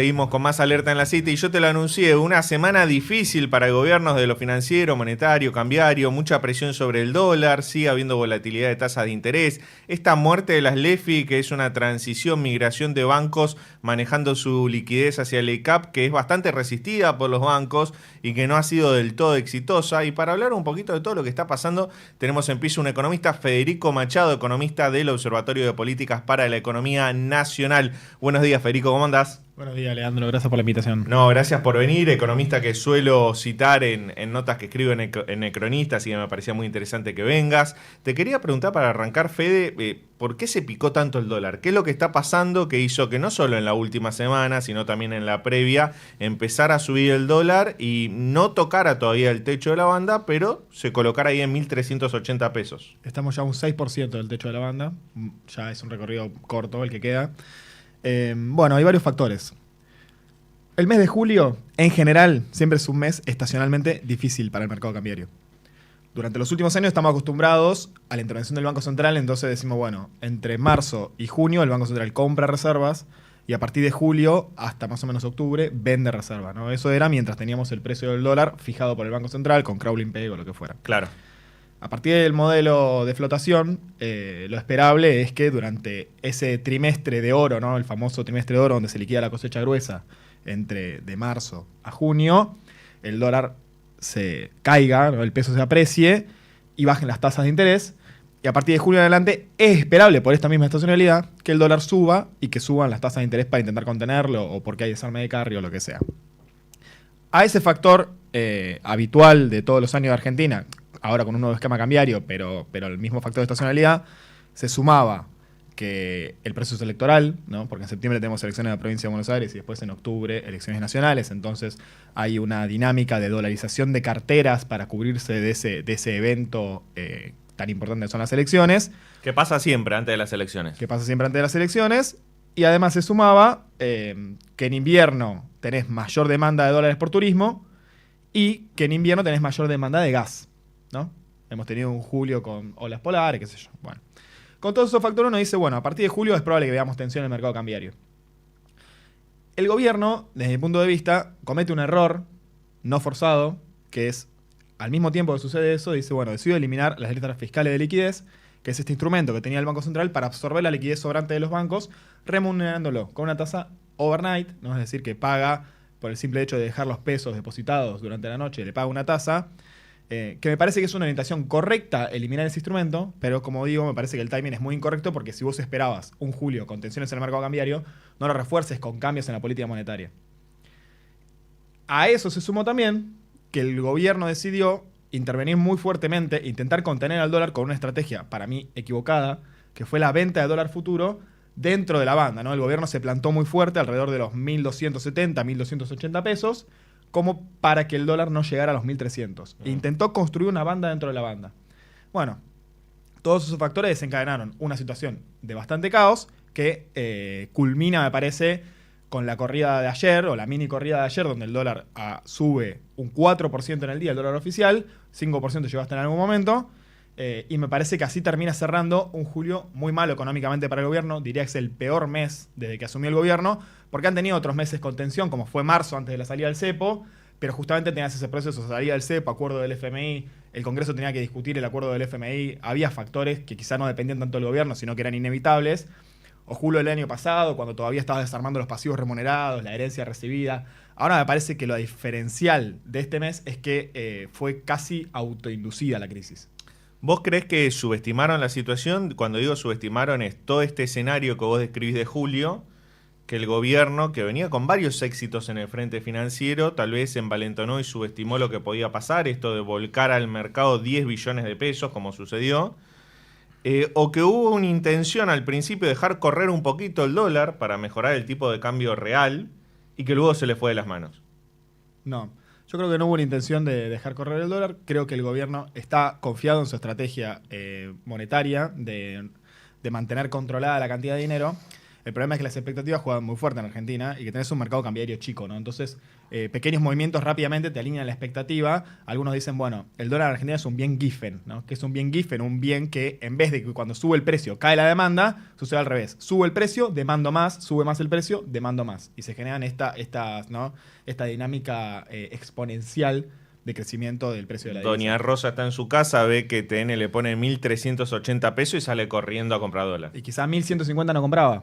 Seguimos con más Alerta en la City y yo te lo anuncié, una semana difícil para gobiernos de lo financiero, monetario, cambiario, mucha presión sobre el dólar, sigue habiendo volatilidad de tasas de interés, esta muerte de las LEFI, que es una transición, migración de bancos manejando su liquidez hacia el ECAP, que es bastante resistida por los bancos y que no ha sido del todo exitosa. Y para hablar un poquito de todo lo que está pasando, tenemos en piso un economista, Federico Machado, economista del Observatorio de Políticas para la Economía Nacional. Buenos días, Federico, ¿cómo andás? Buenos días, Leandro. Gracias por la invitación. No, gracias por venir, economista que suelo citar en notas que escribo en El Cronista, así que me parecía muy interesante que vengas. Te quería preguntar para arrancar, Fede, ¿por qué se picó tanto el dólar? ¿Qué es lo que está pasando que hizo que no solo en la última semana, sino también en la previa, empezara a subir el dólar y no tocara todavía el techo de la banda, pero se colocara ahí en 1.380 pesos? Estamos ya a un 6% del techo de la banda. Ya es un recorrido corto el que queda. Bueno, hay varios factores. El mes de julio, en general, siempre es un mes estacionalmente difícil para el mercado cambiario. Durante los últimos años estamos acostumbrados a la intervención del Banco Central, entonces decimos, bueno, entre marzo y junio el Banco Central compra reservas y a partir de julio hasta más o menos octubre vende reservas, ¿no? Eso era mientras teníamos el precio del dólar fijado por el Banco Central con crawling peg o lo que fuera. Claro. A partir del modelo de flotación, lo esperable es que durante ese trimestre de oro, ¿no? El famoso trimestre de oro donde se liquida la cosecha gruesa de marzo a junio, el dólar se caiga, ¿no? El peso se aprecie y bajen las tasas de interés. Y a partir de julio en adelante es esperable, por esta misma estacionalidad, que el dólar suba y que suban las tasas de interés para intentar contenerlo o porque hay desarme de carry o lo que sea. A ese factor habitual de todos los años de Argentina, ahora con un nuevo esquema cambiario, pero el mismo factor de estacionalidad, se sumaba que el proceso electoral, ¿no? Porque en septiembre tenemos elecciones en la provincia de Buenos Aires y después en octubre elecciones nacionales, entonces hay una dinámica de dolarización de carteras para cubrirse de ese evento tan importante que son las elecciones. ¿Qué pasa siempre antes de las elecciones? Que pasa siempre antes de las elecciones. Y además se sumaba que en invierno tenés mayor demanda de dólares por turismo y que en invierno tenés mayor demanda de gas, ¿no? Hemos tenido un julio con olas polares, qué sé yo. Bueno, con todos esos factores uno dice, bueno, a partir de julio es probable que veamos tensión en el mercado cambiario. El gobierno, desde mi punto de vista, comete un error no forzado, que es, al mismo tiempo que sucede eso, dice, bueno, decido eliminar las letras fiscales de liquidez, que es este instrumento que tenía el Banco Central para absorber la liquidez sobrante de los bancos, remunerándolo con una tasa overnight, ¿no? Es decir, que paga por el simple hecho de dejar los pesos depositados durante la noche, le paga una tasa, que me parece que es una orientación correcta eliminar ese instrumento, pero como digo, me parece que el timing es muy incorrecto porque si vos esperabas un julio con tensiones en el mercado cambiario, no lo refuerces con cambios en la política monetaria. A eso se sumó también que el gobierno decidió intervenir muy fuertemente, intentar contener al dólar con una estrategia, para mí, equivocada, que fue la venta de dólar futuro dentro de la banda, ¿no? El gobierno se plantó muy fuerte alrededor de los 1.270, 1.280 pesos, como para que el dólar no llegara a los 1.300. E intentó construir una banda dentro de la banda. Bueno, todos esos factores desencadenaron una situación de bastante caos que culmina, me parece, con la corrida de ayer, o la mini corrida de ayer, donde el dólar sube un 4% en el día, el dólar oficial, 5% llegó hasta en algún momento, y me parece que así termina cerrando un julio muy malo económicamente para el gobierno. Diría que es el peor mes desde que asumió el gobierno, porque han tenido otros meses con tensión, como fue marzo antes de la salida del cepo, pero justamente tenías ese proceso de salida del cepo, acuerdo del FMI, el Congreso tenía que discutir el acuerdo del FMI, había factores que quizá no dependían tanto del gobierno, sino que eran inevitables. O julio del año pasado, cuando todavía estaba desarmando los pasivos remunerados, la herencia recibida. Ahora me parece que lo diferencial de este mes es que fue casi autoinducida la crisis. ¿Vos creés que subestimaron la situación? Cuando digo subestimaron es todo este escenario que vos describís de julio, que el gobierno, que venía con varios éxitos en el frente financiero, tal vez envalentonó y subestimó lo que podía pasar, esto de volcar al mercado 10 billones de pesos, como sucedió. O que hubo una intención al principio de dejar correr un poquito el dólar para mejorar el tipo de cambio real y que luego se le fue de las manos. No, yo creo que no hubo una intención de dejar correr el dólar. Creo que el gobierno está confiado en su estrategia monetaria de mantener controlada la cantidad de dinero. El El problema es que las expectativas juegan muy fuerte en Argentina y que tenés un mercado cambiario chico, ¿no? Entonces, pequeños movimientos rápidamente te alinean la expectativa. Algunos dicen, bueno, el dólar en Argentina es un bien Giffen, ¿no? Que es un bien Giffen, un bien que en vez de que cuando sube el precio cae la demanda, sucede al revés. Sube el precio, demando más, sube más el precio, demando más. Y se generan esta dinámica exponencial de crecimiento del precio de la divisa. Doña Rosa está en su casa, ve que TN le pone 1.380 pesos y sale corriendo a comprar dólar. Y quizá 1.150 no compraba.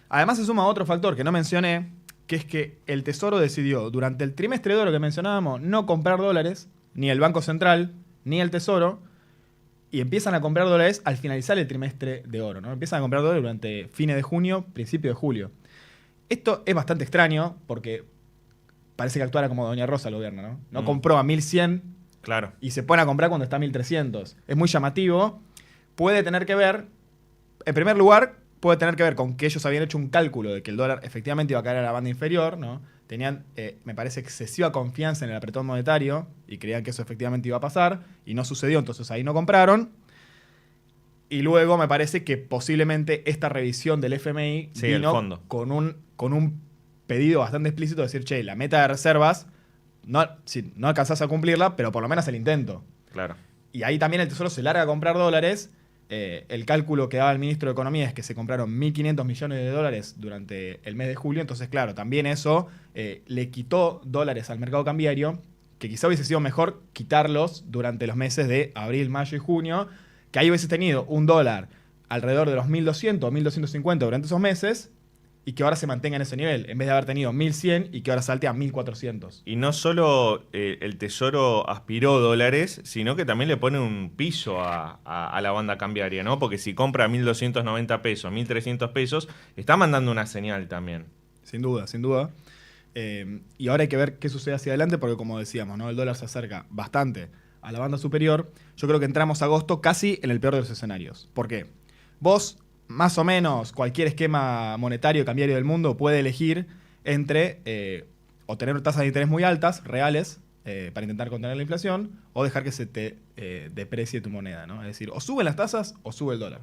Además se suma otro factor que no mencioné, que es que el Tesoro decidió durante el trimestre de oro que mencionábamos no comprar dólares, ni el Banco Central, ni el Tesoro, y empiezan a comprar dólares al finalizar el trimestre de oro, ¿no? Empiezan a comprar dólares durante fines de junio, principio de julio. Esto es bastante extraño porque parece que actuara como Doña Rosa el gobierno, ¿no? No compró a 1.100 claro. Y se pone a comprar cuando está a 1.300. Es muy llamativo. Puede tener que ver, en primer lugar, puede tener que ver con que ellos habían hecho un cálculo de que el dólar efectivamente iba a caer a la banda inferior, ¿no? Tenían, me parece, excesiva confianza en el apretón monetario y creían que eso efectivamente iba a pasar y no sucedió, entonces ahí no compraron. Y luego me parece que posiblemente esta revisión del FMI vino con un pedido bastante explícito de decir, che, la meta de reservas, si no alcanzás a cumplirla, pero por lo menos el intento. Claro. Y ahí también el Tesoro se larga a comprar dólares. El cálculo que daba el ministro de Economía es que se compraron 1.500 millones de dólares durante el mes de julio. Entonces, claro, también eso le quitó dólares al mercado cambiario, que quizá hubiese sido mejor quitarlos durante los meses de abril, mayo y junio, que ahí hubiese tenido un dólar alrededor de los 1.200 o 1.250 durante esos meses, y que ahora se mantenga en ese nivel, en vez de haber tenido 1.100 y que ahora salte a 1.400. Y no solo el Tesoro aspiró dólares, sino que también le pone un piso a la banda cambiaria, ¿no? Porque si compra 1.290 pesos, 1.300 pesos, está mandando una señal también. Sin duda, sin duda. Y ahora hay que ver qué sucede hacia adelante, porque como decíamos, ¿no? El dólar se acerca bastante a la banda superior. Yo creo que entramos a agosto casi en el peor de los escenarios. ¿Por qué? Vos, más o menos, cualquier esquema monetario cambiario del mundo puede elegir entre o tener tasas de interés muy altas, reales, para intentar contener la inflación, o dejar que se te deprecie tu moneda, ¿no? Es decir, o suben las tasas o sube el dólar.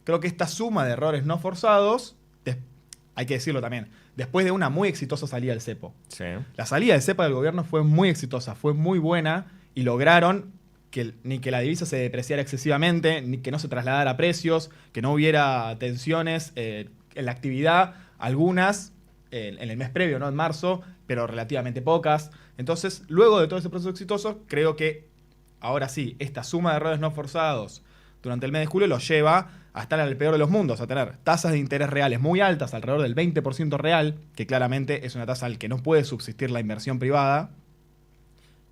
Creo que esta suma de errores no forzados, hay que decirlo también, después de una muy exitosa salida del cepo. Sí. La salida del cepo del gobierno fue muy exitosa, fue muy buena y lograron ni que la divisa se depreciara excesivamente, ni que no se trasladara a precios, que no hubiera tensiones en la actividad, algunas en el mes previo, ¿no? En marzo, pero relativamente pocas. Entonces, luego de todo ese proceso exitoso, creo que ahora sí, esta suma de errores no forzados durante el mes de julio los lleva a estar en el peor de los mundos, a tener tasas de interés reales muy altas, alrededor del 20% real, que claramente es una tasa al que no puede subsistir la inversión privada.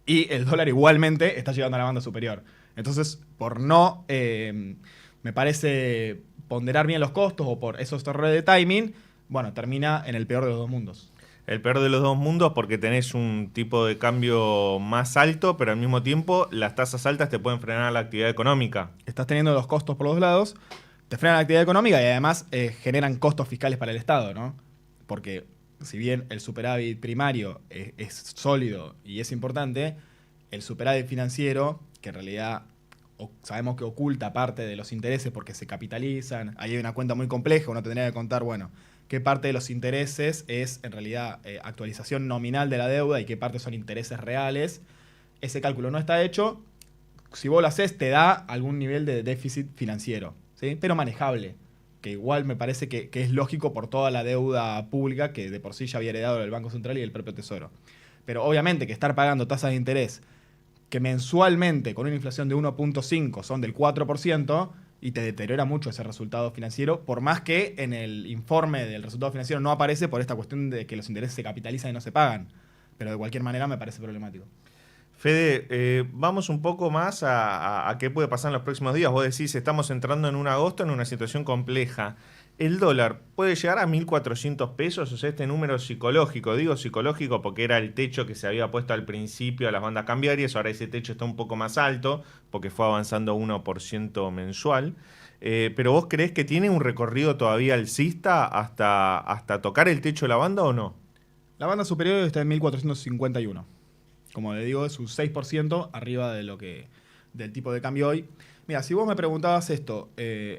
Y el dólar igualmente está llegando a la banda superior. Entonces, por no, me parece, ponderar bien los costos o por esos errores de timing, bueno, termina en el peor de los dos mundos. El peor de los dos mundos porque tenés un tipo de cambio más alto, pero al mismo tiempo las tasas altas te pueden frenar la actividad económica. Estás teniendo los costos por los dos lados, te frenan la actividad económica y además generan costos fiscales para el Estado, ¿no? Porque si bien el superávit primario es sólido y es importante, el superávit financiero, que en realidad sabemos que oculta parte de los intereses porque se capitalizan, ahí hay una cuenta muy compleja, uno tendría que contar, bueno, qué parte de los intereses es en realidad actualización nominal de la deuda y qué parte son intereses reales. Ese cálculo no está hecho. Si vos lo haces, te da algún nivel de déficit financiero, ¿sí? Pero manejable, que igual me parece que es lógico por toda la deuda pública que de por sí ya había heredado el Banco Central y el propio Tesoro. Pero obviamente que estar pagando tasas de interés que mensualmente con una inflación de 1.5 son del 4% y te deteriora mucho ese resultado financiero, por más que en el informe del resultado financiero no aparece por esta cuestión de que los intereses se capitalizan y no se pagan. Pero de cualquier manera me parece problemático. Fede, vamos un poco más a qué puede pasar en los próximos días. Vos decís, estamos entrando en un agosto en una situación compleja. ¿El dólar puede llegar a 1.400 pesos? O sea, este número psicológico, digo psicológico porque era el techo que se había puesto al principio a las bandas cambiarias, ahora ese techo está un poco más alto porque fue avanzando 1% mensual. ¿Pero vos creés que tiene un recorrido todavía alcista hasta tocar el techo de la banda o no? La banda superior está en 1.451. Como le digo, es un 6% arriba de del tipo de cambio hoy. Mira, si vos me preguntabas esto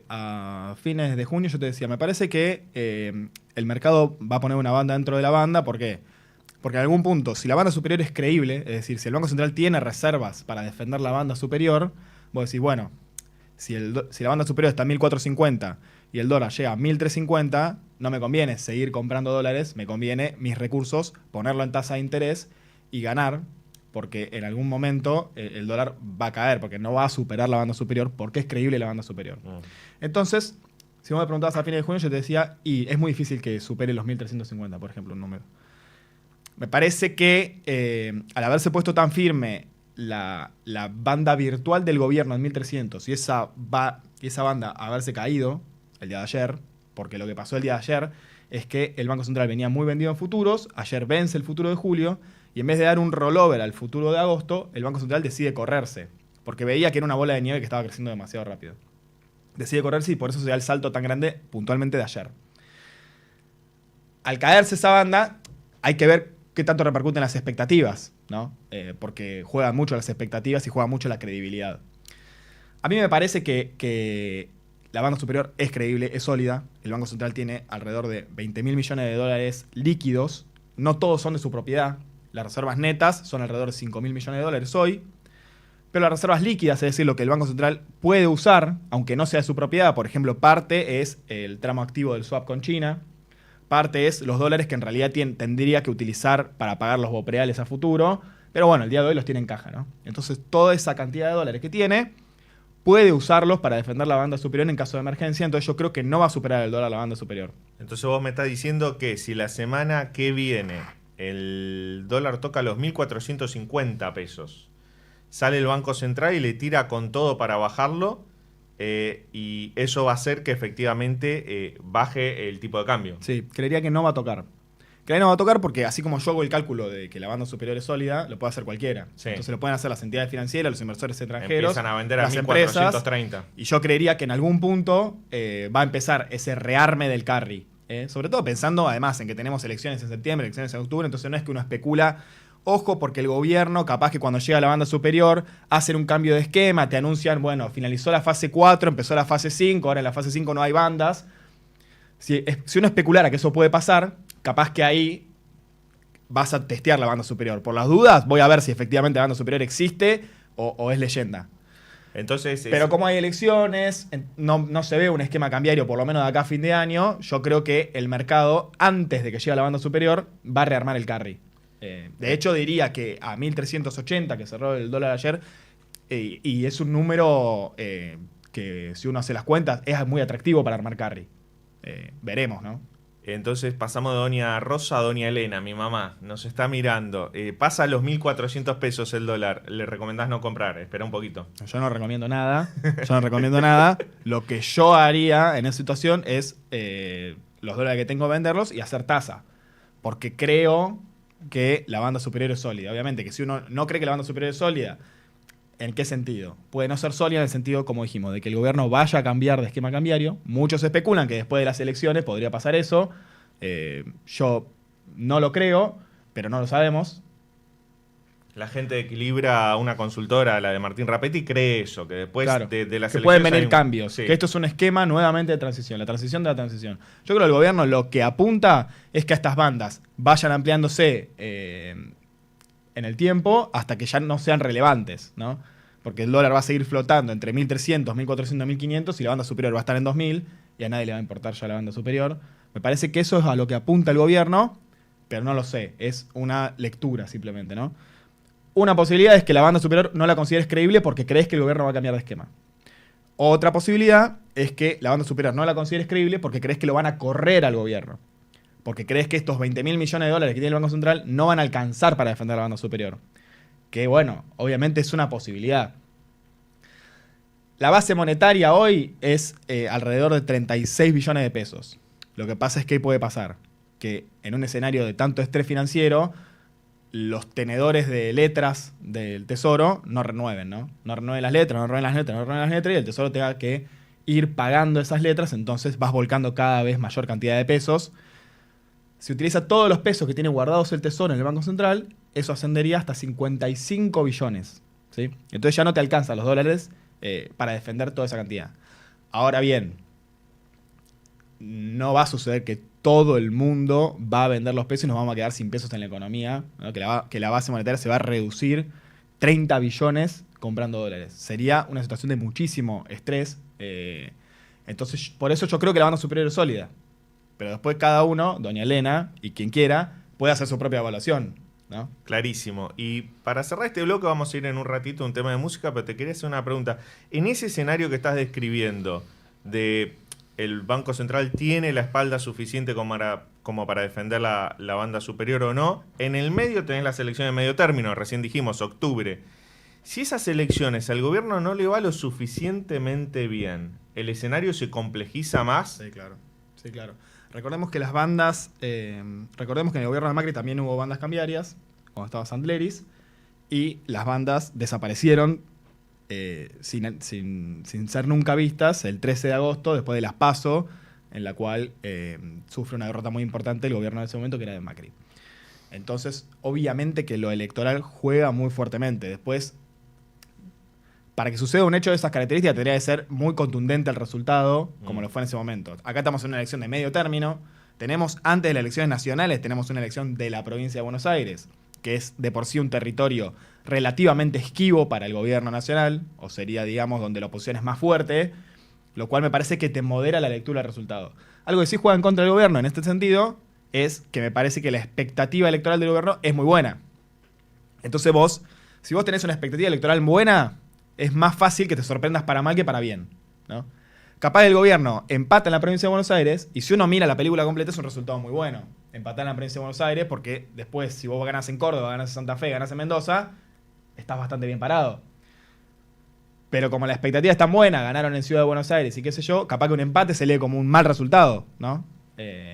a fines de junio, yo te decía, me parece que el mercado va a poner una banda dentro de la banda. ¿Por qué? Porque en algún punto, si la banda superior es creíble, es decir, si el Banco Central tiene reservas para defender la banda superior, vos decís, bueno, si la banda superior está en 1.450 y el dólar llega a 1.350, no me conviene seguir comprando dólares, me conviene mis recursos, ponerlo en tasa de interés y ganar, porque en algún momento el dólar va a caer, porque no va a superar la banda superior, porque es creíble la banda superior. Entonces, si vos me preguntabas a fines de junio, yo te decía, y es muy difícil que supere los 1.350, por ejemplo, un número. Me parece que al haberse puesto tan firme la banda virtual del gobierno en 1.300 y esa banda haberse caído el día de ayer, porque lo que pasó el día de ayer es que el Banco Central venía muy vendido en futuros, ayer vence el futuro de julio, y en vez de dar un rollover al futuro de agosto, el Banco Central decide correrse, porque veía que era una bola de nieve que estaba creciendo demasiado rápido. Decide correrse y por eso se da el salto tan grande puntualmente de ayer. Al caerse esa banda, hay que ver qué tanto repercuten las expectativas, ¿no? Porque juegan mucho las expectativas y juega mucho la credibilidad. A mí me parece que la banda superior es creíble, es sólida. El Banco Central tiene alrededor de 20.000 millones de dólares líquidos. No todos son de su propiedad. Las reservas netas son alrededor de 5.000 millones de dólares hoy. Pero las reservas líquidas, es decir, lo que el Banco Central puede usar, aunque no sea de su propiedad, por ejemplo, parte es el tramo activo del swap con China, parte es los dólares que en realidad tendría que utilizar para pagar los bopreales a futuro, pero bueno, el día de hoy los tiene en caja, ¿no? Entonces, toda esa cantidad de dólares que tiene, puede usarlos para defender la banda superior en caso de emergencia, entonces yo creo que no va a superar el dólar la banda superior. Entonces vos me estás diciendo que si la semana que viene el dólar toca los 1.450 pesos, sale el Banco Central y le tira con todo para bajarlo, y eso va a hacer que efectivamente baje el tipo de cambio. Sí, creería que no va a tocar. Creería que no va a tocar porque así como yo hago el cálculo de que la banda superior es sólida, lo puede hacer cualquiera. Sí. Entonces lo pueden hacer las entidades financieras, los inversores extranjeros, empiezan a vender a las 1.430. empresas, y yo creería que en algún punto va a empezar ese rearme del carry. Sobre todo pensando además en que tenemos elecciones en septiembre, elecciones en octubre, entonces no es que uno especula. Ojo, porque el gobierno, capaz que cuando llega a la banda superior, hacen un cambio de esquema, te anuncian, bueno, finalizó la fase 4, empezó la fase 5, ahora en la fase 5 no hay bandas. Si uno especulara que eso puede pasar, capaz que ahí vas a testear la banda superior. Por las dudas, voy a ver si efectivamente la banda superior existe o es leyenda. Entonces, pero como hay elecciones, no se ve un esquema cambiario, por lo menos de acá a fin de año, yo creo que el mercado, antes de que llegue a la banda superior, va a rearmar el carry. De hecho, diría que a 1.380, que cerró el dólar ayer, y es un número que si uno hace las cuentas, es muy atractivo para armar carry. Veremos, ¿no? Entonces pasamos de Doña Rosa a Doña Elena, mi mamá, nos está mirando. Pasa a los 1.400 pesos el dólar, ¿le recomendás no comprar? Espera un poquito. Yo no recomiendo nada, Lo que yo haría en esa situación es los dólares que tengo venderlos y hacer tasa. Porque creo que la banda superior es sólida. Obviamente que si uno no cree que la banda superior es sólida, ¿en qué sentido? Puede no ser sólida en el sentido, como dijimos, de que el gobierno vaya a cambiar de esquema cambiario. Muchos especulan que después de las elecciones podría pasar eso. Yo no lo creo, pero no lo sabemos. La gente de Equilibra, una consultora, la de Martín Rapetti, cree eso, que después claro, de las que pueden venir hay cambios, sí. Que esto es un esquema nuevamente de transición, la transición de la transición. Yo creo que el gobierno lo que apunta es que estas bandas vayan ampliándose en el tiempo hasta que ya no sean relevantes, ¿no? Porque el dólar va a seguir flotando entre 1.300, 1.400, 1.500 y la banda superior va a estar en 2.000 y a nadie le va a importar ya la banda superior. Me parece que eso es a lo que apunta el gobierno, pero no lo sé, es una lectura simplemente, ¿no? Una posibilidad es que la banda superior no la consideres creíble porque crees que el gobierno va a cambiar de esquema. Otra posibilidad es que la banda superior no la consideres creíble porque crees que lo van a correr al gobierno. Porque crees que estos 20.000 millones de dólares que tiene el Banco Central no van a alcanzar para defender la banda superior. Que bueno, obviamente es una posibilidad. La base monetaria hoy es alrededor de 36 billones de pesos. Lo que pasa es que puede pasar que en un escenario de tanto estrés financiero, los tenedores de letras del Tesoro no renueven, ¿no? No renueven las letras, y el Tesoro tenga que ir pagando esas letras, entonces vas volcando cada vez mayor cantidad de pesos. Si utiliza todos los pesos que tiene guardados el Tesoro en el Banco Central, eso ascendería hasta 55 billones, ¿sí? Entonces ya no te alcanzan los dólares para defender toda esa cantidad. Ahora bien, no va a suceder que todo el mundo va a vender los pesos y nos vamos a quedar sin pesos en la economía, ¿no? Que la base monetaria se va a reducir 30 billones comprando dólares. Sería una situación de muchísimo estrés. Entonces, por eso yo creo que la banda superior es sólida. Pero después cada uno, doña Elena y quien quiera, puede hacer su propia evaluación, ¿no? Clarísimo. Y para cerrar este bloque vamos a ir en un ratito a un tema de música, pero te quería hacer una pregunta. En ese escenario que estás describiendo, de el Banco Central tiene la espalda suficiente como para defender la banda superior o no, en el medio tenés las elecciones de medio término, recién dijimos, octubre. Si esas elecciones al gobierno no le va lo suficientemente bien, ¿el escenario se complejiza más? Sí, claro. Sí, claro. Recordemos que las bandas, recordemos que en el gobierno de Macri también hubo bandas cambiarias, cuando estaba Sandleris, y las bandas desaparecieron sin ser nunca vistas el 13 de agosto, después de las PASO, en la cual sufre una derrota muy importante el gobierno de ese momento, que era de Macri. Entonces, obviamente que lo electoral juega muy fuertemente. Después, para que suceda un hecho de esas características, tendría que ser muy contundente el resultado, como lo fue en ese momento. Acá estamos en una elección de medio término. Tenemos, antes de las elecciones nacionales, tenemos una elección de la provincia de Buenos Aires, que es de por sí un territorio relativamente esquivo para el gobierno nacional, o sería, digamos, donde la oposición es más fuerte, lo cual me parece que te modera la lectura del resultado. Algo que sí juega en contra del gobierno en este sentido es que me parece que la expectativa electoral del gobierno es muy buena. Entonces si vos tenés una expectativa electoral buena, es más fácil que te sorprendas para mal que para bien, ¿no? Capaz el gobierno empata en la provincia de Buenos Aires, y si uno mira la película completa es un resultado muy bueno. Empatar en la provincia de Buenos Aires, porque después, si vos ganás en Córdoba, ganás en Santa Fe, ganás en Mendoza, estás bastante bien parado. Pero como la expectativa es tan buena, ganaron en Ciudad de Buenos Aires y qué sé yo, capaz que un empate se lee como un mal resultado, ¿no?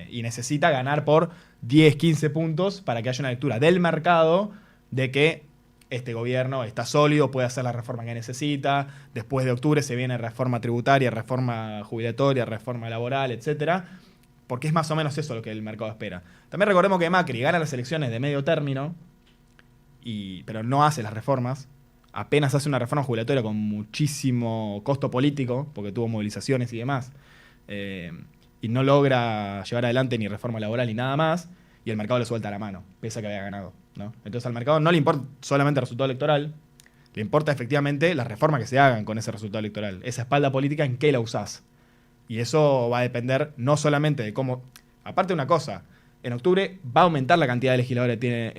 Y necesita ganar por 10, 15 puntos para que haya una lectura del mercado de que este gobierno está sólido, puede hacer la reforma que necesita. Después de octubre se viene reforma tributaria, reforma jubilatoria, reforma laboral, etcétera. Porque es más o menos eso lo que el mercado espera. También recordemos que Macri gana las elecciones de medio término, pero no hace las reformas. Apenas hace una reforma jubilatoria con muchísimo costo político, porque tuvo movilizaciones y demás. Y no logra llevar adelante ni reforma laboral ni nada más. Y el mercado le suelta la mano, pese a que había ganado, ¿no? Entonces al mercado no le importa solamente el resultado electoral, le importa efectivamente las reformas que se hagan con ese resultado electoral. Esa espalda política, ¿en qué la usás? Y eso va a depender no solamente de cómo... Aparte de una cosa, en octubre va a aumentar la cantidad de legisladores que tiene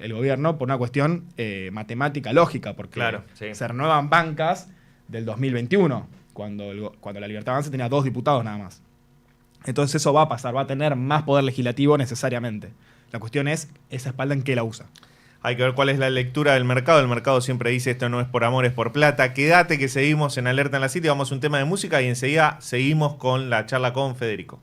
el gobierno por una cuestión matemática, lógica, porque claro, sí, se renuevan bancas del 2021, cuando la Libertad Avanza tenía 2 diputados nada más. Entonces eso va a pasar, va a tener más poder legislativo necesariamente. La cuestión es esa espalda en qué la usa. Hay que ver cuál es la lectura del mercado. El mercado siempre dice esto no es por amor, es por plata. Quédate que seguimos en Alerta en la City. Vamos a un tema de música y enseguida seguimos con la charla con Federico.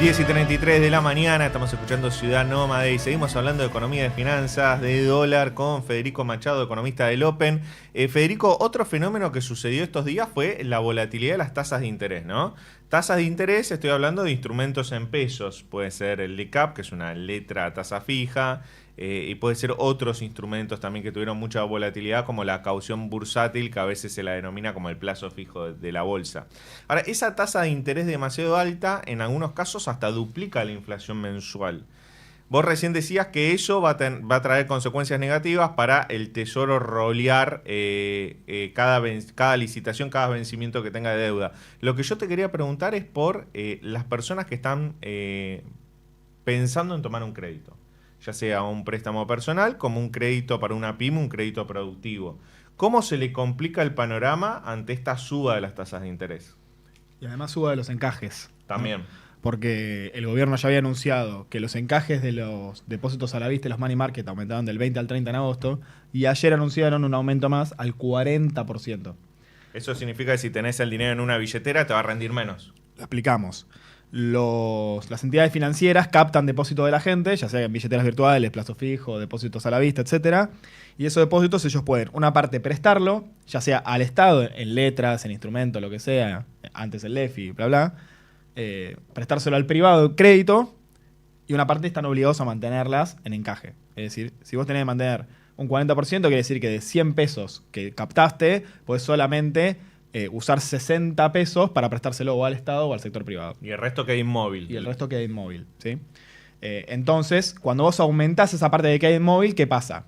10:33 de la mañana, estamos escuchando Ciudad Nómade y seguimos hablando de economía, de finanzas, de dólar con Federico Machado, economista del Open. Federico, otro fenómeno que sucedió estos días fue la volatilidad de las tasas de interés, ¿no? Tasas de interés, estoy hablando de instrumentos en pesos, puede ser el LECAP, que es una letra a tasa fija, y puede ser otros instrumentos también que tuvieron mucha volatilidad, como la caución bursátil, que a veces se la denomina como el plazo fijo de la bolsa. Ahora, esa tasa de interés demasiado alta, en algunos casos hasta duplica la inflación mensual. Vos recién decías que eso va a traer consecuencias negativas para el Tesoro rolear cada licitación, cada vencimiento que tenga de deuda. Lo que yo te quería preguntar es por las personas que están pensando en tomar un crédito, ya sea un préstamo personal como un crédito para una pyme, un crédito productivo. ¿Cómo se le complica el panorama ante esta suba de las tasas de interés? Y además suba de los encajes. También. ¿No? Porque el gobierno ya había anunciado que los encajes de los depósitos a la vista y los money market aumentaban del 20 al 30 en agosto, y ayer anunciaron un aumento más al 40%. Eso significa que si tenés el dinero en una billetera te va a rendir menos. Lo explicamos. Las entidades financieras captan depósitos de la gente, ya sea en billeteras virtuales, plazo fijo, depósitos a la vista, etcétera. Y esos depósitos ellos pueden, una parte, prestarlo, ya sea al Estado, en letras, en instrumentos, lo que sea, antes el LEFI, bla, bla. Prestárselo al privado, crédito, y una parte están obligados a mantenerlas en encaje. Es decir, si vos tenés que mantener un 40%, quiere decir que de 100 pesos que captaste, podés solamente usar 60 pesos para prestárselo o al Estado o al sector privado. Y el resto queda inmóvil. Y el resto queda inmóvil, ¿sí? Entonces, cuando vos aumentás esa parte de que queda inmóvil, ¿qué pasa?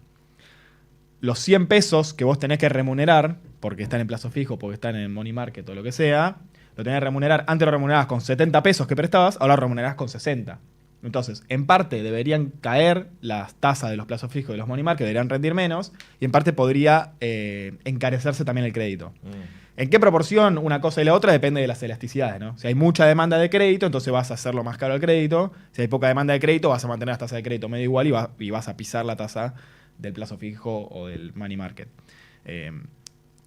Los 100 pesos que vos tenés que remunerar, porque están en plazo fijo, porque están en money market o lo que sea, lo tenés que remunerar. Antes lo remunerabas con 70 pesos que prestabas, ahora lo remunerás con 60. Entonces, en parte deberían caer las tasas de los plazos fijos de los money market, deberían rendir menos, y en parte podría encarecerse también el crédito. ¿En qué proporción una cosa y la otra? Depende de las elasticidades, ¿no? Si hay mucha demanda de crédito, entonces vas a hacerlo más caro el crédito. Si hay poca demanda de crédito, vas a mantener las tasas de crédito medio igual y vas a pisar la tasa del plazo fijo o del money market.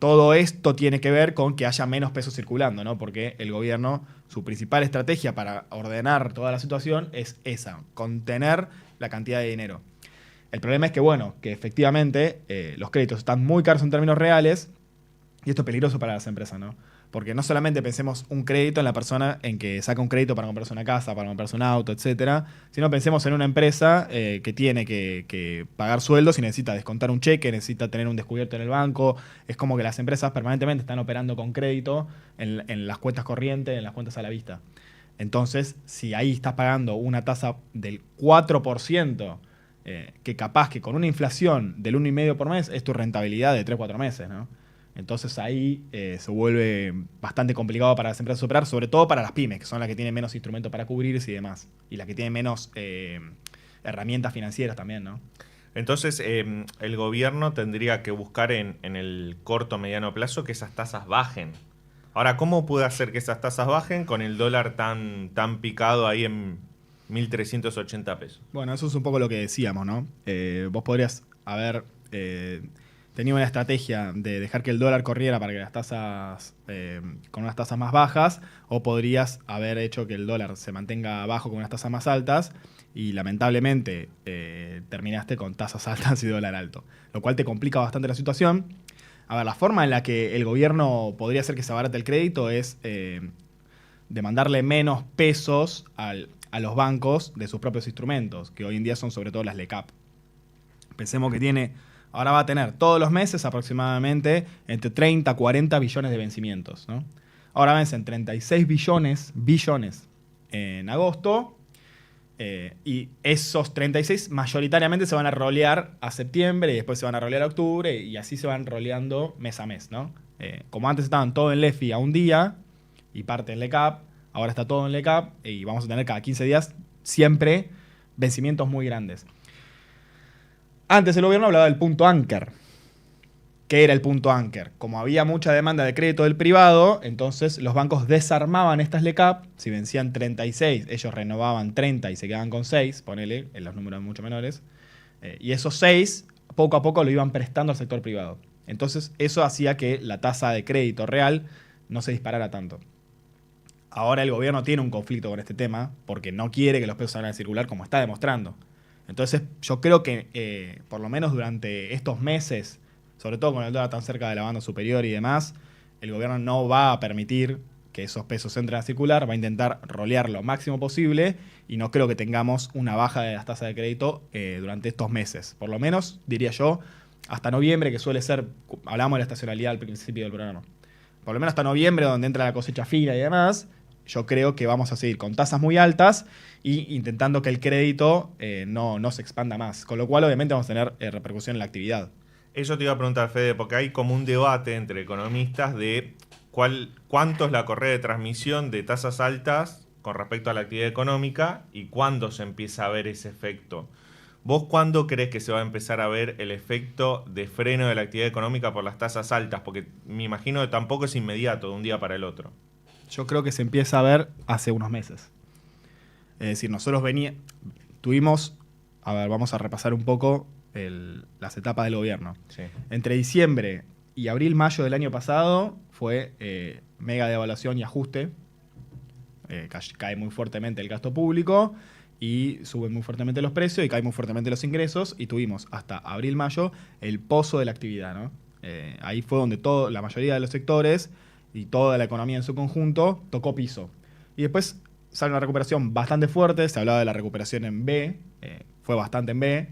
Todo esto tiene que ver con que haya menos pesos circulando, ¿no? Porque el gobierno, su principal estrategia para ordenar toda la situación es esa, contener la cantidad de dinero. El problema es que, bueno, que efectivamente los créditos están muy caros en términos reales, y esto es peligroso para las empresas, ¿no? Porque no solamente pensemos un crédito en la persona en que saca un crédito para comprarse una casa, para comprarse un auto, etcétera, sino pensemos en una empresa que tiene que pagar sueldos y necesita descontar un cheque, necesita tener un descubierto en el banco. Es como que las empresas permanentemente están operando con crédito en las cuentas corrientes, en las cuentas a la vista. Entonces, si ahí estás pagando una tasa del 4%, que capaz que con una inflación del 1,5% por mes es tu rentabilidad de 3-4 meses, ¿no? Entonces ahí se vuelve bastante complicado para las empresas operar, sobre todo para las pymes, que son las que tienen menos instrumentos para cubrirse y demás. Y las que tienen menos herramientas financieras también, ¿no? Entonces, el gobierno tendría que buscar en el corto o mediano plazo que esas tasas bajen. Ahora, ¿cómo puede hacer que esas tasas bajen con el dólar tan picado ahí en 1.380 pesos? Bueno, eso es un poco lo que decíamos, ¿no? Vos podrías haber tenía una estrategia de dejar que el dólar corriera para que las tasas, con unas tasas más bajas, o podrías haber hecho que el dólar se mantenga bajo con unas tasas más altas, y lamentablemente terminaste con tasas altas y dólar alto, lo cual te complica bastante la situación. A ver, la forma en la que el gobierno podría hacer que se abarate el crédito es demandarle menos pesos a los bancos de sus propios instrumentos, que hoy en día son sobre todo las LECAP. Pensemos que ahora va a tener todos los meses aproximadamente entre 30 a 40 billones de vencimientos, ¿no? Ahora vencen 36 billones en agosto, y esos 36 mayoritariamente se van a rolear a septiembre y después se van a rolear a octubre, y así se van roleando mes a mes, ¿no? Como antes estaban todo en LEFI a un día y parte en LECAP, ahora está todo en LECAP y vamos a tener cada 15 días siempre vencimientos muy grandes. Antes el gobierno hablaba del punto anchor. ¿Qué era el punto anchor? Como había mucha demanda de crédito del privado, entonces los bancos desarmaban estas LECAP. Si vencían 36, ellos renovaban 30 y se quedaban con 6, ponele, en los números mucho menores. Y esos 6, poco a poco lo iban prestando al sector privado. Entonces eso hacía que la tasa de crédito real no se disparara tanto. Ahora el gobierno tiene un conflicto con este tema porque no quiere que los pesos salgan a circular como está demostrando. Entonces yo creo que por lo menos durante estos meses, sobre todo con el dólar tan cerca de la banda superior y demás, el gobierno no va a permitir que esos pesos entren a circular, va a intentar rolear lo máximo posible y no creo que tengamos una baja de las tasas de crédito durante estos meses. Por lo menos, diría yo, hasta noviembre, que suele ser, hablamos de la estacionalidad al principio del programa, por lo menos hasta noviembre, donde entra la cosecha fina y demás, yo creo que vamos a seguir con tasas muy altas y intentando que el crédito no se expanda más. Con lo cual, obviamente, vamos a tener repercusión en la actividad. Eso te iba a preguntar, Fede, porque hay como un debate entre economistas de cuánto es la correa de transmisión de tasas altas con respecto a la actividad económica y cuándo se empieza a ver ese efecto. ¿Vos cuándo crees que se va a empezar a ver el efecto de freno de la actividad económica por las tasas altas? Porque me imagino que tampoco es inmediato, de un día para el otro. Yo creo que se empieza a ver hace unos meses. Es decir, nosotros tuvimos, a ver, vamos a repasar un poco las etapas del gobierno. Sí. Entre diciembre y abril-mayo del año pasado fue mega devaluación y ajuste. Cae muy fuertemente el gasto público y suben muy fuertemente los precios y caen muy fuertemente los ingresos y tuvimos hasta abril-mayo el pozo de la actividad, ¿no? Ahí fue donde la mayoría de los sectores y toda la economía en su conjunto tocó piso. Y después sale una recuperación bastante fuerte, se hablaba de la recuperación en B, fue bastante en B.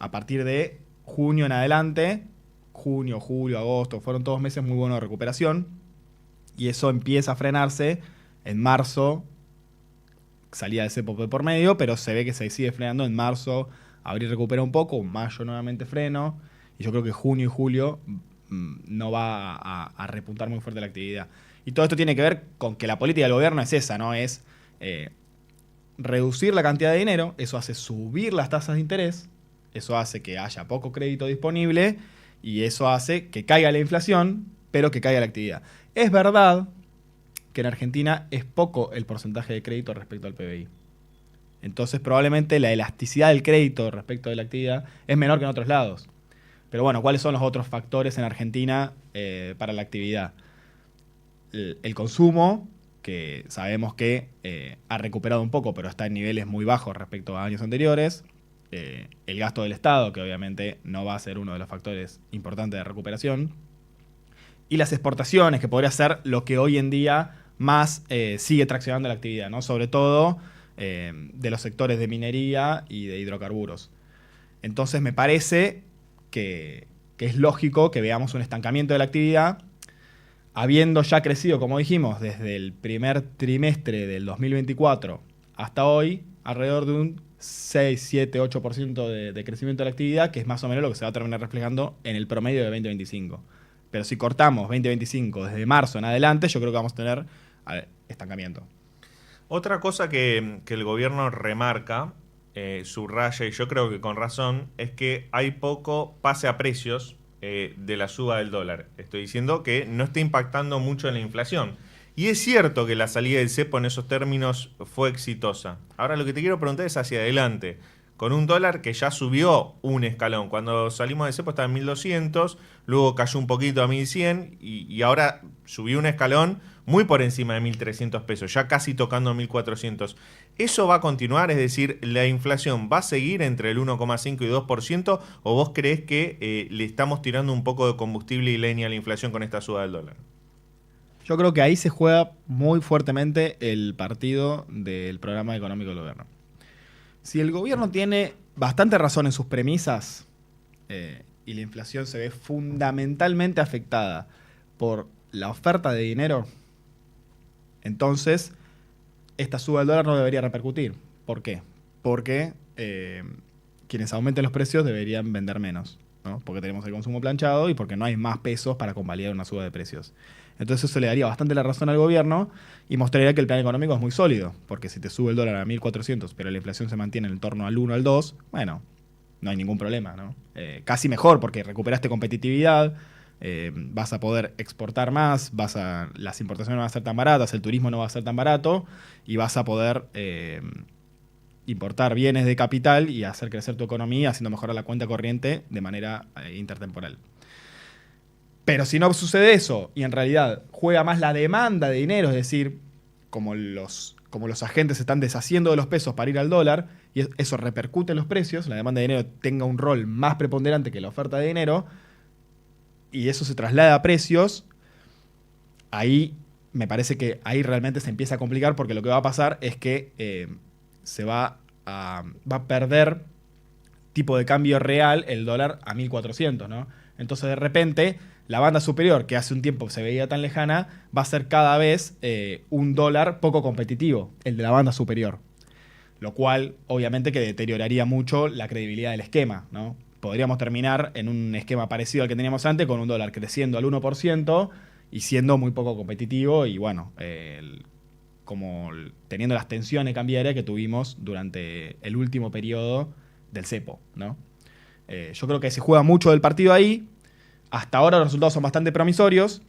A partir de junio en adelante, junio, julio, agosto, fueron todos meses muy buenos de recuperación. Y eso empieza a frenarse en marzo, salía de cepo por medio, pero se ve que se sigue frenando en marzo, abril recupera un poco, mayo nuevamente freno, y yo creo que junio y julio no va a repuntar muy fuerte la actividad. Y todo esto tiene que ver con que la política del gobierno es esa, ¿no? Es reducir la cantidad de dinero, eso hace subir las tasas de interés, eso hace que haya poco crédito disponible y eso hace que caiga la inflación, pero que caiga la actividad. Es verdad que en Argentina es poco el porcentaje de crédito respecto al PBI. Entonces probablemente la elasticidad del crédito respecto de la actividad es menor que en otros lados. Pero bueno, ¿cuáles son los otros factores en Argentina para la actividad? El consumo, que sabemos que ha recuperado un poco, pero está en niveles muy bajos respecto a años anteriores. El gasto del Estado, que obviamente no va a ser uno de los factores importantes de recuperación. Y las exportaciones, que podría ser lo que hoy en día más sigue traccionando la actividad, ¿no? Sobre todo de los sectores de minería y de hidrocarburos. Entonces me parece que es lógico que veamos un estancamiento de la actividad, habiendo ya crecido, como dijimos, desde el primer trimestre del 2024 hasta hoy, alrededor de un 6, 7, 8% de crecimiento de la actividad, que es más o menos lo que se va a terminar reflejando en el promedio de 2025. Pero si cortamos 2025 desde marzo en adelante, yo creo que vamos a tener estancamiento. Otra cosa que el gobierno remarca, subraya, y yo creo que con razón, es que hay poco pase a precios de la suba del dólar. Estoy diciendo que no está impactando mucho en la inflación. Y es cierto que la salida del cepo en esos términos fue exitosa. Ahora lo que te quiero preguntar es hacia adelante. Con un dólar que ya subió un escalón. Cuando salimos del cepo estaba en 1.200, luego cayó un poquito a 1.100 y ahora subió un escalón muy por encima de 1.300 pesos, ya casi tocando 1.400. ¿Eso va a continuar? Es decir, ¿la inflación va a seguir entre el 1,5 y 2%? ¿O vos creés que le estamos tirando un poco de combustible y leña a la inflación con esta suba del dólar? Yo creo que ahí se juega muy fuertemente el partido del programa económico del gobierno. Si el gobierno tiene bastante razón en sus premisas y la inflación se ve fundamentalmente afectada por la oferta de dinero, entonces esta suba del dólar no debería repercutir. ¿Por qué? Porque quienes aumenten los precios deberían vender menos, ¿no? Porque tenemos el consumo planchado y porque no hay más pesos para convalidar una suba de precios. Entonces eso le daría bastante la razón al gobierno y mostraría que el plan económico es muy sólido, porque si te sube el dólar a 1.400 pero la inflación se mantiene en torno al 1 al 2, bueno, no hay ningún problema, ¿no? Casi mejor porque recuperaste competitividad, vas a poder exportar más, las importaciones no van a ser tan baratas, el turismo no va a ser tan barato y vas a poder importar bienes de capital y hacer crecer tu economía haciendo mejorar la cuenta corriente de manera intertemporal. Pero si no sucede eso y en realidad juega más la demanda de dinero, es decir, como los agentes se están deshaciendo de los pesos para ir al dólar, y eso repercute en los precios, la demanda de dinero tenga un rol más preponderante que la oferta de dinero, y eso se traslada a precios, ahí me parece que ahí realmente se empieza a complicar, porque lo que va a pasar es que va a perder tipo de cambio real el dólar a 1400, ¿no? Entonces de repente la banda superior, que hace un tiempo se veía tan lejana, va a ser cada vez un dólar poco competitivo, el de la banda superior. Lo cual obviamente que deterioraría mucho la credibilidad del esquema, ¿no? Podríamos terminar en un esquema parecido al que teníamos antes, con un dólar creciendo al 1% y siendo muy poco competitivo, y bueno, como teniendo las tensiones cambiarias que tuvimos durante el último periodo del cepo, ¿no? Yo creo que se juega mucho del partido ahí. Hasta ahora los resultados son bastante promisorios.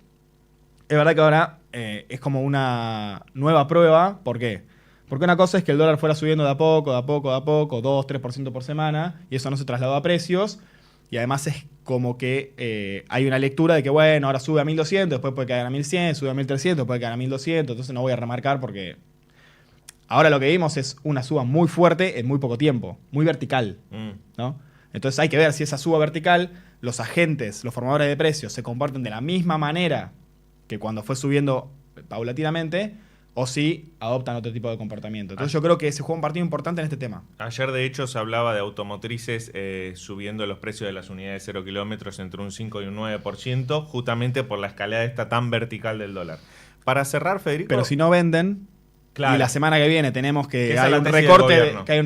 Es verdad que ahora es como una nueva prueba. ¿Por qué? Porque una cosa es que el dólar fuera subiendo de a poco, 2-3% por semana, y eso no se trasladó a precios. Y además es como que hay una lectura de que, bueno, ahora sube a 1200, después puede caer a 1100, sube a 1300, puede caer a 1200. Entonces no voy a remarcar porque ahora lo que vimos es una suba muy fuerte en muy poco tiempo, muy vertical, ¿no? Entonces hay que ver si esa suba vertical, los agentes, los formadores de precios, se comportan de la misma manera que cuando fue subiendo paulatinamente, o si adoptan otro tipo de comportamiento. Entonces yo creo que se juega un partido importante en este tema. Ayer, de hecho, se hablaba de automotrices subiendo los precios de las unidades 0 kilómetros entre un 5 y un 9%, justamente por la escalada esta tan vertical del dólar. Para cerrar, Federico... Pero si no venden... Claro. Y la semana que viene tenemos que hay un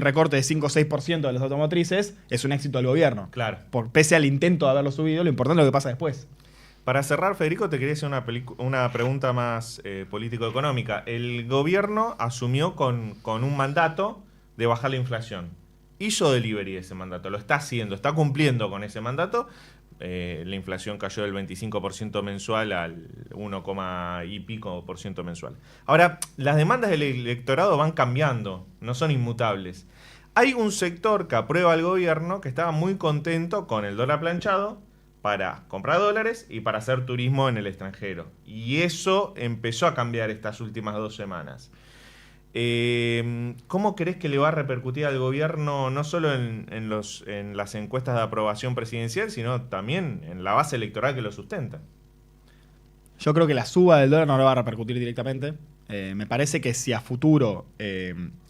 recorte de 5 o 6% de las automotrices, es un éxito del gobierno. Claro. Pese al intento de haberlo subido, lo importante es lo que pasa después. Para cerrar, Federico, te quería hacer una pregunta más político-económica. El gobierno asumió con un mandato de bajar la inflación. Hizo delivery ese mandato, lo está haciendo, está cumpliendo con ese mandato. La inflación cayó del 25% mensual al 1, y pico por ciento mensual. Ahora, las demandas del electorado van cambiando, no son inmutables. Hay un sector que aprueba al gobierno que estaba muy contento con el dólar planchado para comprar dólares y para hacer turismo en el extranjero. Y eso empezó a cambiar estas últimas 2 semanas. ¿Cómo crees que le va a repercutir al gobierno no solo en las encuestas de aprobación presidencial, sino también en la base electoral que lo sustenta? Yo creo que la suba del dólar no le va a repercutir directamente. Me parece que si a futuro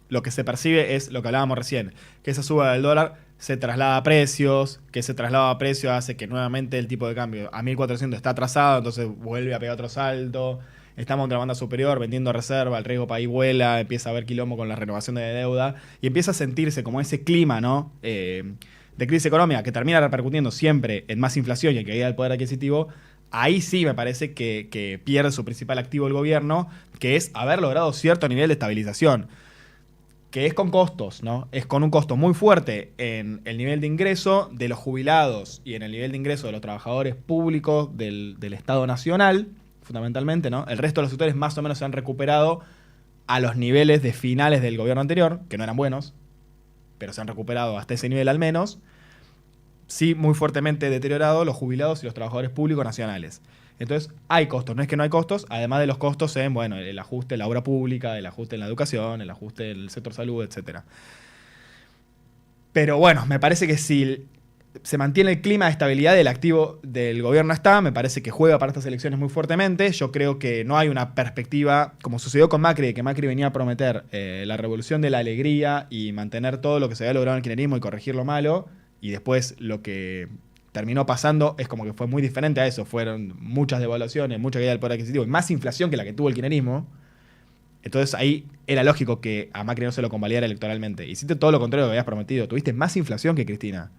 lo que se percibe es lo que hablábamos recién, que esa suba del dólar se traslada a precios, que ese traslado a precios hace que nuevamente el tipo de cambio a 1400 está atrasado, entonces vuelve a pegar otro salto. Estamos en la banda superior vendiendo reserva, el riesgo país vuela, empieza a haber quilombo con la renovación de deuda y empieza a sentirse como ese clima, ¿no? De crisis económica que termina repercutiendo siempre en más inflación y en caída del poder adquisitivo. Ahí sí me parece que pierde su principal activo el gobierno, que es haber logrado cierto nivel de estabilización, que es con costos, ¿no? Es con un costo muy fuerte en el nivel de ingreso de los jubilados y en el nivel de ingreso de los trabajadores públicos del Estado Nacional, fundamentalmente, ¿no? El resto de los sectores más o menos se han recuperado a los niveles de finales del gobierno anterior, que no eran buenos, pero se han recuperado hasta ese nivel al menos. Sí, muy fuertemente deteriorado los jubilados y los trabajadores públicos nacionales. Entonces, hay costos, no es que no hay costos, además de los costos en, bueno, el ajuste en la obra pública, el ajuste en la educación, el ajuste en el sector salud, etc. Pero bueno, me parece que si se mantiene el clima de estabilidad, el activo del gobierno está, me parece que juega para estas elecciones muy fuertemente. Yo creo que no hay una perspectiva, como sucedió con Macri, que Macri venía a prometer la revolución de la alegría y mantener todo lo que se había logrado en el kirchnerismo y corregir lo malo, y después lo que terminó pasando es como que fue muy diferente a eso. Fueron muchas devaluaciones, mucha caída del poder adquisitivo y más inflación que la que tuvo el kirchnerismo. Entonces ahí era lógico que a Macri no se lo convalidara electoralmente. Hiciste todo lo contrario de lo que habías prometido. Tuviste más inflación que Cristina.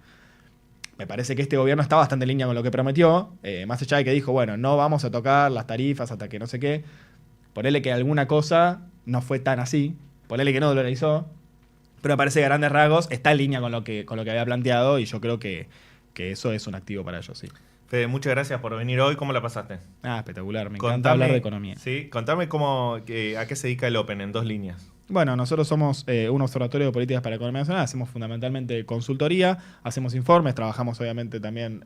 Me parece que este gobierno está bastante en línea con lo que prometió, más allá de que dijo, bueno, no vamos a tocar las tarifas hasta que no sé qué. Ponele que alguna cosa no fue tan así, ponele que no dolarizó, pero me parece que a grandes rasgos está en línea con lo que había planteado y yo creo que eso es un activo para ellos, sí. Fede, muchas gracias por venir hoy. ¿Cómo la pasaste? Espectacular, me encanta hablar de economía. Sí, contame a qué se dedica el Open en 2 líneas. Bueno, nosotros somos un observatorio de políticas para la economía nacional, hacemos fundamentalmente consultoría, hacemos informes, trabajamos obviamente también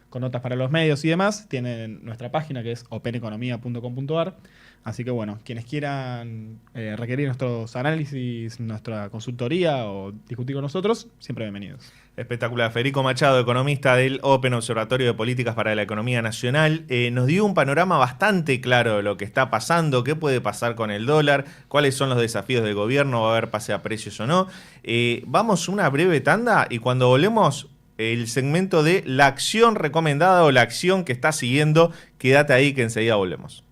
con notas para los medios y demás. Tienen nuestra página que es openeconomia.com.ar. Así que bueno, quienes quieran requerir nuestros análisis, nuestra consultoría o discutir con nosotros, siempre bienvenidos. Espectacular. Federico Machado, economista del Open Observatorio de Políticas para la Economía Nacional, nos dio un panorama bastante claro de lo que está pasando, qué puede pasar con el dólar, cuáles son los desafíos del gobierno, va a haber pase a precios o no. Vamos una breve tanda y cuando volvemos, el segmento de la acción recomendada o la acción que está siguiendo, quédate ahí que enseguida volvemos.